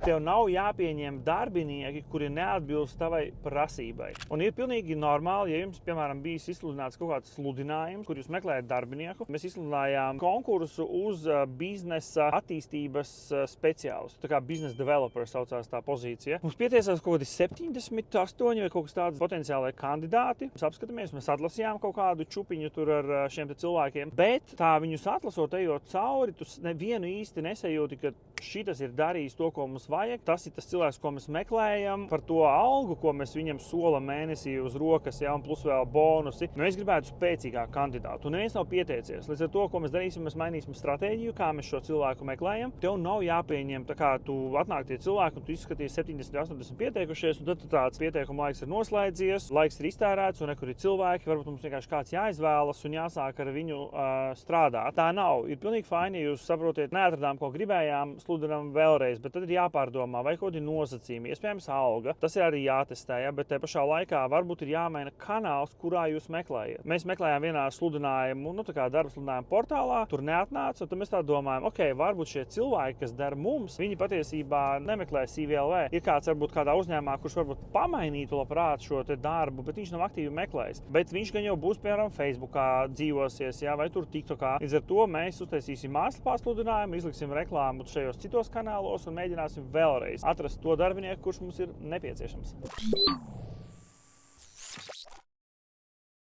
Tev nav jāpieņem darbinieki, kuri neatbilst tavai prasībai. Un ir pilnīgi normāli, ja jums, piemēram, bijis izsludināts kaut kāds sludinājums, kur jūs meklējat darbinieku. Mēs izsludinājām konkursu uz biznesa attīstības speciālistu. Tā kā business developer saucās tā pozīcija. Mums pieteicās kaut kādi 78 vai kaut kas tāds potenciālai kandidāti. Mēs apskatāmies, mēs atlasījām kaut kādu čupiņu tur ar šiem te cilvēkiem. Bet tā viņus atlasot, ejot cauri, tu nevienu īsti nesajūti, ka šitas ir darījis to, ko mums vajag. Tas ir tas cilvēks, ko mēs meklējam, par to algu, ko mēs viņam solam mēnesī uz rokas, ja, un plus vēl bonusi. Mēs gribētu spēcīgāku kandidātu. Un neviens nav pieteicies. Līdz ar to, ko mēs darīsim, mēs mainīsim stratēģiju, kā mēs šo cilvēku meklējam. Tev nav jāpieņem, tā kā tu atnāk tie cilvēki, un tu izskaties 70, 80 pieteikušies, un tad tāds pieteikuma laiks ir noslēdzies, laiks ir iztērēts, un nekur ir cilvēki, varbūt mums vienkārši kāds jāizvēlas un jāsāk ar viņu strādāt. Tā nav. Ir pilnīgi fini, ja jūs saprotiet, neatradām, ko gribējām, sludinām vēlreiz, bet tad ir jāpārdomā, vai kaut kādi nosacījumi, iespējams alga. Tas ir arī jātestē, ja, bet te pašā laikā varbūt ir jāmaina kanāls, kurā jūs meklējat. Mēs meklējām vienā sludinājumu, tā kā darba sludinājumu portālā, tur neatnāca, un tad mēs tā domājam, varbūt šie cilvēki, kas dara mums, viņi patiesībā nemeklē CVLV. Ir kāds varbūt kādā uzņēmumā, kurš varbūt pamainītu labprāt šo te darbu, bet viņš nav aktīvi meklējis. Bet viņš gan jau būs, piemēram, Facebookā dzīvosies, ja, vai tur TikTokā. Līdz ar to mēs uztaisīsim mājaslapā sludinājumu, izliksim reklāmu šajos citos kanālos un mēģināsim vēlreiz atrast to darbinieku, kurš mums ir nepieciešams.